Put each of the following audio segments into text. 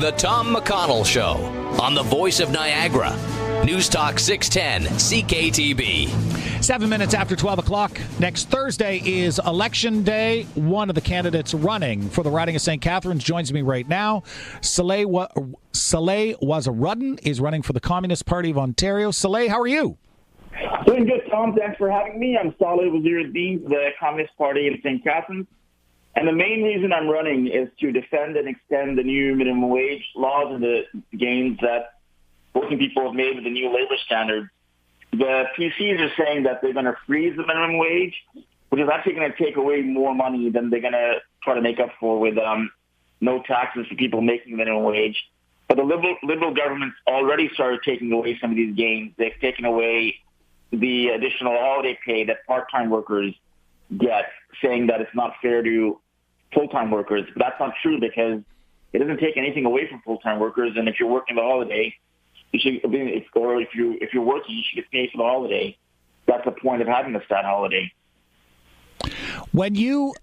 The Tom McConnell Show on the Voice of Niagara. News Talk 610 CKTB. 7 minutes after 12 o'clock. Next Thursday is Election Day. One of the candidates running for the riding of St Catharines joins me right now. Saleh Wasarudden is running for the Communist Party of Ontario. Saleh, how are you? Doing good, Tom. Thanks for having me. I'm Saleh Wasarudden, the Communist Party of St Catharines. And the main reason I'm running is to defend and extend the new minimum wage laws and the gains that working people have made with the new labor standards. The PCs are saying that they're going to freeze the minimum wage, which is actually going to take away more money than they're going to try to make up for with no taxes for people making the minimum wage. But the liberal government's already started taking away some of these gains. They've taken away the additional holiday pay that part-time workers get, saying that it's not fair to full-time workers. But that's not true, because it doesn't take anything away from full-time workers. And if you're working the holiday, you should, or if you're working, you should get paid for the holiday. That's the point of having a stat holiday. When you're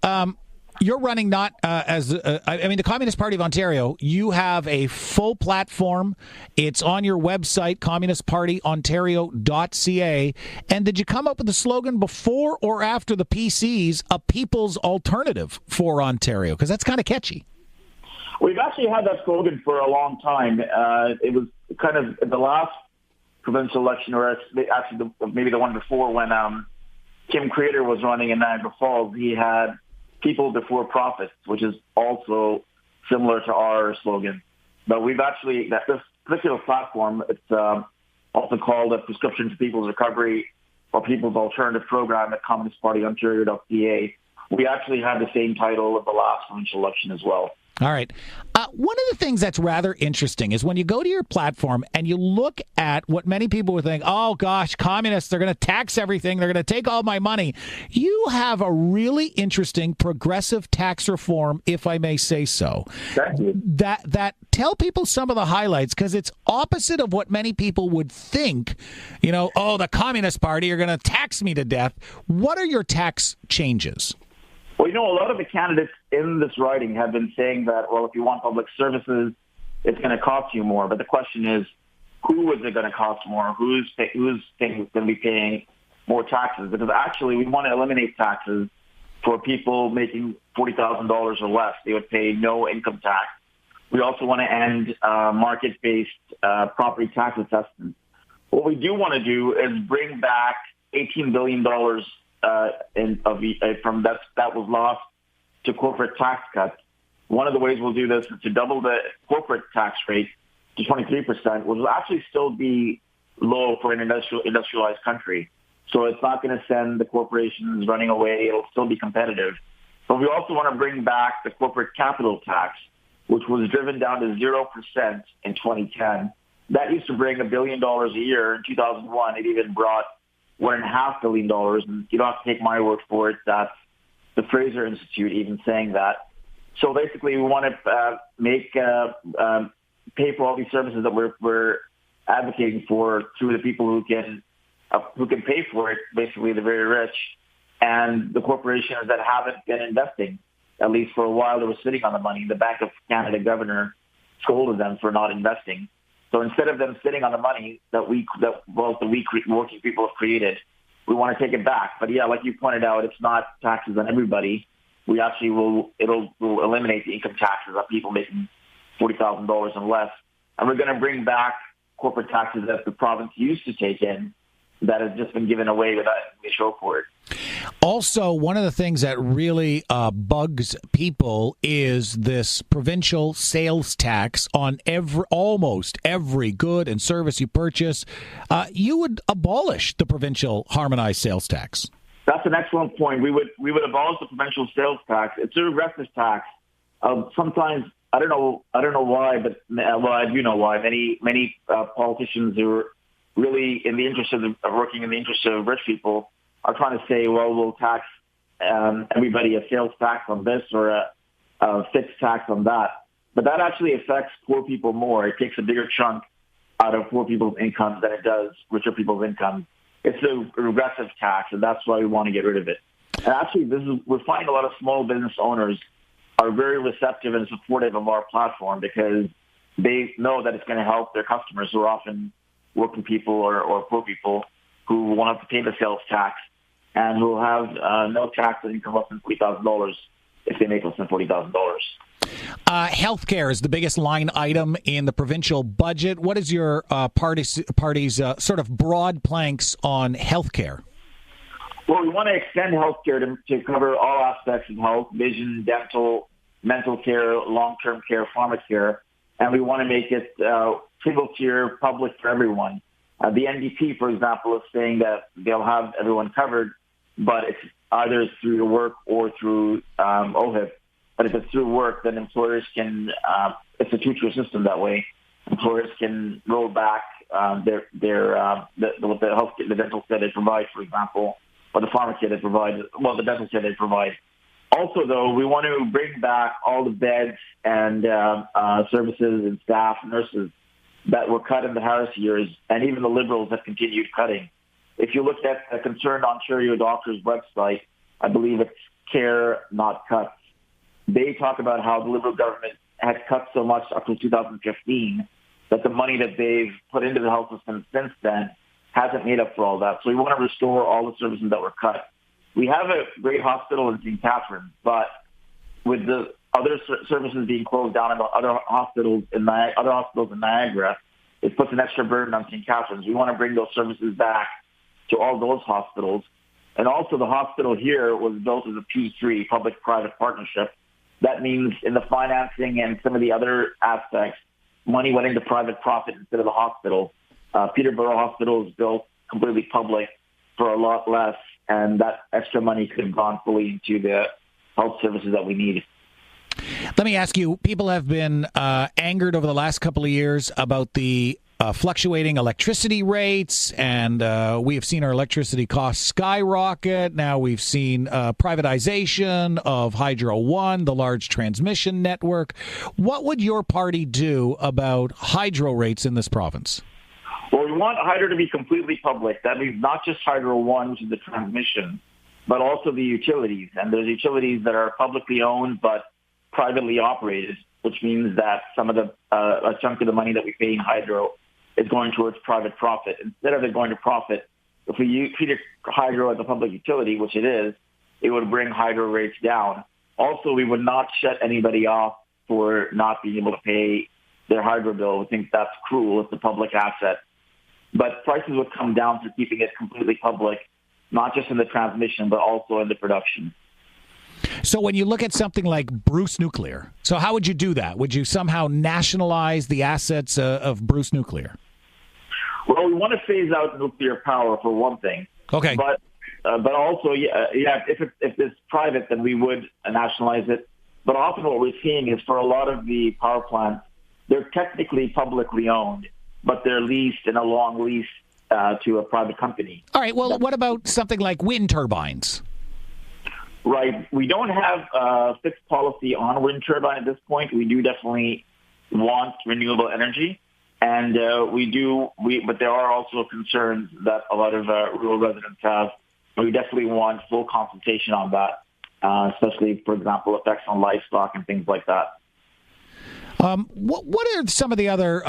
running not the Communist Party of Ontario, you have a full platform. It's on your website, communistpartyontario.ca. And did you come up with the slogan before or after the PCs, a people's alternative for Ontario? Because that's kind of catchy. We've actually had that slogan for a long time. It was kind of the last provincial election, or actually maybe the one before, when Kim Crater was running in Niagara Falls. He had people before profits, which is also similar to our slogan. But we've actually, this particular platform, it's also called a Prescription to People's Recovery or People's Alternative Program at communistpartyontario.ca. We actually had the same title of the last provincial election as well. All right. One of the things that's rather interesting is when you go to your platform and you look at what many people would think, oh, gosh, communists, they're going to tax everything. They're going to take all my money. You have a really interesting progressive tax reform, if I may say so. Thank you. That tell people some of the highlights, because it's opposite of what many people would think. Oh, the Communist Party are going to tax me to death. What are your tax changes? Well, a lot of the candidates in this riding have been saying that, well, if you want public services, it's going to cost you more. But the question is, who is it going to cost more? Who's going to be paying more taxes? Because actually, we want to eliminate taxes for people making $40,000 or less. They would pay no income tax. We also want to end market-based property tax assessments. What we do want to do is bring back $18 billion that was lost to corporate tax cuts. One of the ways we'll do this is to double the corporate tax rate to 23%, which will actually still be low for an industrialized country. So it's not going to send the corporations running away. It'll still be competitive. But we also want to bring back the corporate capital tax, which was driven down to 0% in 2010. That used to bring $1 billion a year. In 2001, it even brought $1.5 billion. And you don't have to take my word for it. That's the Fraser Institute even saying that. So basically, we want to pay for all these services that we're advocating for through the people who can pay for it, basically the very rich, and the corporations that haven't been investing. At least for a while, they were sitting on the money. The Bank of Canada governor scolded them for not investing. So instead of them sitting on the money that we working people have created, we want to take it back. But yeah, like you pointed out, it's not taxes on everybody. We actually will eliminate the income taxes on people making $40,000 and less. And we're going to bring back corporate taxes that the province used to take in that has just been given away without a show for it. Also, one of the things that really bugs people is this provincial sales tax on almost every good and service you purchase. You would abolish the provincial harmonized sales tax. That's an excellent point. We would abolish the provincial sales tax. It's a regressive tax. Sometimes I don't know why, but I do know why. Many politicians who are really in the interest of working in the interest of rich people are trying to say, well, we'll tax everybody a sales tax on this or a fixed tax on that. But that actually affects poor people more. It takes a bigger chunk out of poor people's incomes than it does richer people's incomes. It's a regressive tax, and that's why we want to get rid of it. And actually, we're finding a lot of small business owners are very receptive and supportive of our platform because they know that it's going to help their customers who are often working people or poor people who won't have to pay the sales tax and who have no tax on income less than $40,000 if they make less than $40,000. Healthcare is the biggest line item in the provincial budget. What is your party's sort of broad planks on healthcare? Well, we want to extend healthcare to cover all aspects of health: vision, dental, mental care, long-term care, pharmacare, and we want to make it single-tier, public for everyone. The NDP, for example, is saying that they'll have everyone covered, but it's either through your work or through OHIP. But if it's through work, then employers can, it's a two-tier system that way. Employers can roll back the dental care they provide, for example, or the pharmacare they provide, well, the dental care they provide. Also, though, we want to bring back all the beds and services and staff, nurses that were cut in the Harris years, and even the Liberals have continued cutting. If you look at the Concerned Ontario Doctors website, I believe it's Care, Not Cuts. They talk about how the Liberal government has cut so much up to 2015 that the money that they've put into the health system since then hasn't made up for all that. So we want to restore all the services that were cut. We have a great hospital in St Catharines, but with the other services being closed down in the other hospitals in Niagara, it puts an extra burden on St Catharines. We want to bring those services back to all those hospitals. And also the hospital here was built as a P3, public-private partnership. That means in the financing and some of the other aspects, money went into private profit instead of the hospital. Peterborough Hospital is built completely public for a lot less, and that extra money could have gone fully into the health services that we need. Let me ask you, people have been angered over the last couple of years about the fluctuating electricity rates, and we have seen our electricity costs skyrocket. Now we've seen privatization of Hydro One, the large transmission network. What would your party do about hydro rates in this province? Well, we want hydro to be completely public. That means not just Hydro One, which is the transmission, but also the utilities. And there's utilities that are publicly owned but privately operated, which means that some of a chunk of the money that we pay in hydro is going towards private profit. Instead of it going to profit, if we treated hydro as a public utility, which it is, it would bring hydro rates down. Also, we would not shut anybody off for not being able to pay their hydro bill. We think that's cruel. It's a public asset. But prices would come down to keeping it completely public, not just in the transmission, but also in the production. So when you look at something like Bruce Nuclear, so how would you do that? Would you somehow nationalize the assets of Bruce Nuclear? Well, we want to phase out nuclear power for one thing. Okay. But also, if it's private, then we would nationalize it. But often what we're seeing is for a lot of the power plants, they're technically publicly owned, but they're leased in a long lease to a private company. All right. Well, what about something like wind turbines? Right. We don't have a fixed policy on wind turbine at this point. We do definitely want renewable energy. And but there are also concerns that a lot of rural residents have. We definitely want full consultation on that, especially, for example, effects on livestock and things like that. What are some of the other,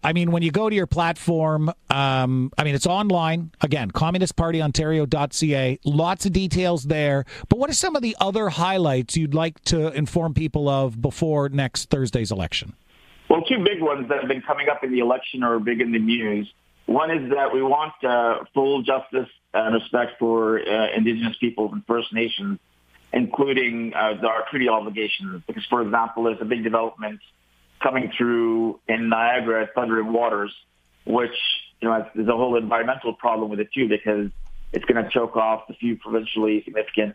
when you go to your platform, it's online, again, communistpartyontario.ca, lots of details there, but what are some of the other highlights you'd like to inform people of before next Thursday's election? Well, two big ones that have been coming up in the election or big in the news. One is that we want full justice and respect for Indigenous peoples and First Nations, including our treaty obligations. Because, for example, there's a big development coming through in Niagara at Thundering Waters, which, there's a whole environmental problem with it too, because it's going to choke off the few provincially significant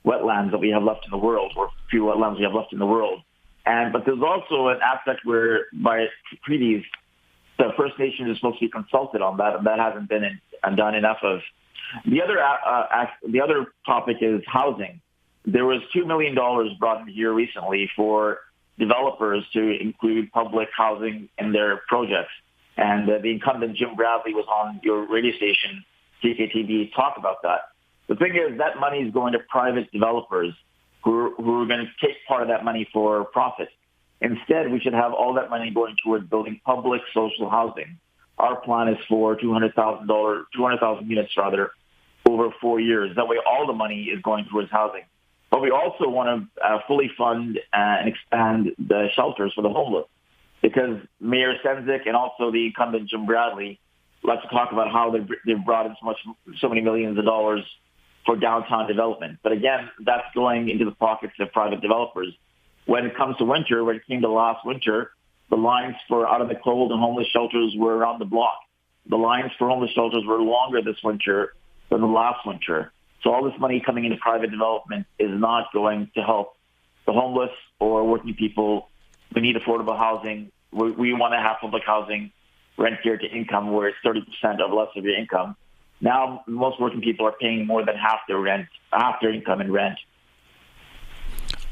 wetlands that we have left in the world, or few wetlands we have left in the world. But there's also an aspect where, by treaties, the First Nations is supposed to be consulted on that, and that hasn't been done enough of. The other topic is housing. There was $2 million brought in here recently for developers to include public housing in their projects. And the incumbent Jim Bradley was on your radio station, CKTB, talk about that. The thing is, that money is going to private developers who are going to take part of that money for profit. Instead, we should have all that money going towards building public social housing. Our plan is for 200,000 units over 4 years. That way, all the money is going towards housing. But we also want to fully fund and expand the shelters for the homeless, because Mayor Senzik and also the incumbent Jim Bradley like to talk about how they've brought in so many millions of dollars for downtown development. But again, that's going into the pockets of private developers. When it comes to winter, when it came to last winter, the lines for out of the cold and homeless shelters were around the block. The lines for homeless shelters were longer this winter than the last winter. So all this money coming into private development is not going to help the homeless or working people. We need affordable housing. We want to have public housing, rent geared to income, where it's 30% of less of your income. Now, most working people are paying more than half their income in rent.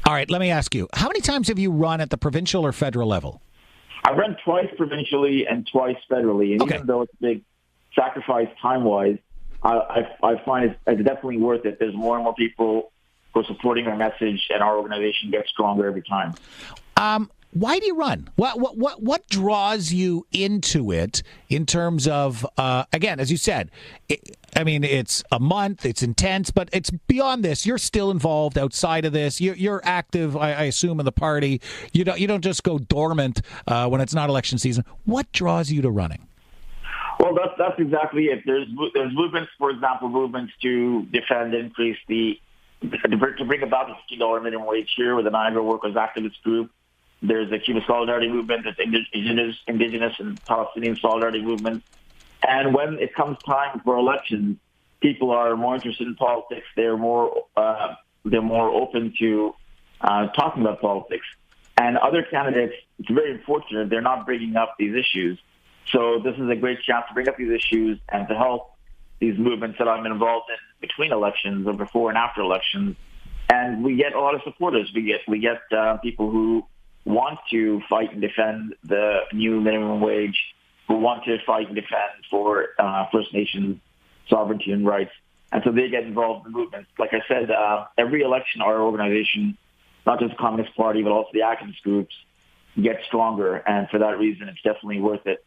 All right, let me ask you, how many times have you run at the provincial or federal level? I've run twice provincially and twice federally. And even though it's a big sacrifice time-wise, I find it's definitely worth it. There's more and more people who are supporting our message, and our organization gets stronger every time. Why do you run? What draws you into it in terms of, again, as you said, it's a month, it's intense, but it's beyond this. You're still involved outside of this. You're active, I assume, in the party. You don't just go dormant when it's not election season. What draws you to running? Well, that's exactly it. There's movements, for example, to defend and increase to bring about the $50 minimum wage here with the Niagara Workers Activist Group. There's the Cuba Solidarity Movement, there's Indigenous and Palestinian Solidarity Movement. And when it comes time for elections, people are more interested in politics. They're more open to talking about politics. And other candidates, it's very unfortunate, they're not bringing up these issues. So this is a great chance to bring up these issues and to help these movements that I'm involved in between elections or before and after elections. And we get a lot of supporters. We get people who want to fight and defend the new minimum wage, who want to fight and defend for First Nations sovereignty and rights. And so they get involved in the movement. Like I said, every election, our organization, not just the Communist Party, but also the activist groups, get stronger. And for that reason, it's definitely worth it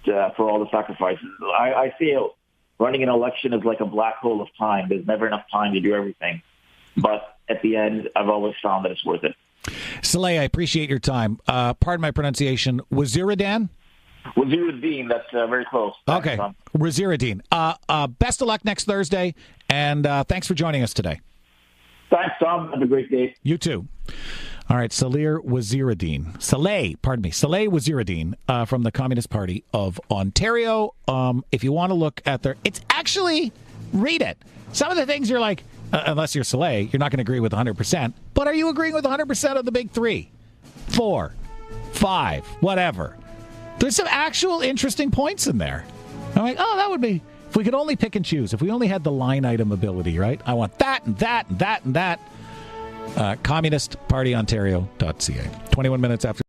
for all the sacrifices. I see running an election is like a black hole of time. There's never enough time to do everything. But at the end, I've always found that it's worth it. Saleh, I appreciate your time. Pardon my pronunciation. Waziruddin? Waziruddin, that's very close. Okay. Waziruddin. Best of luck next Thursday, and thanks for joining us today. Thanks, Tom. Have a great day. You too. All right, Saleh Waziruddin from the Communist Party of Ontario. If you want to look at it's actually, read it. Some of the things you're like, unless you're Saleh, you're not going to agree with 100%. But are you agreeing with 100% of the big 3, 4, 5, whatever? There's some actual interesting points in there. I'm like, that would be, if we could only pick and choose, if we only had the line item ability, right? I want that and that and that and that. CommunistPartyOntario.ca. 21 minutes after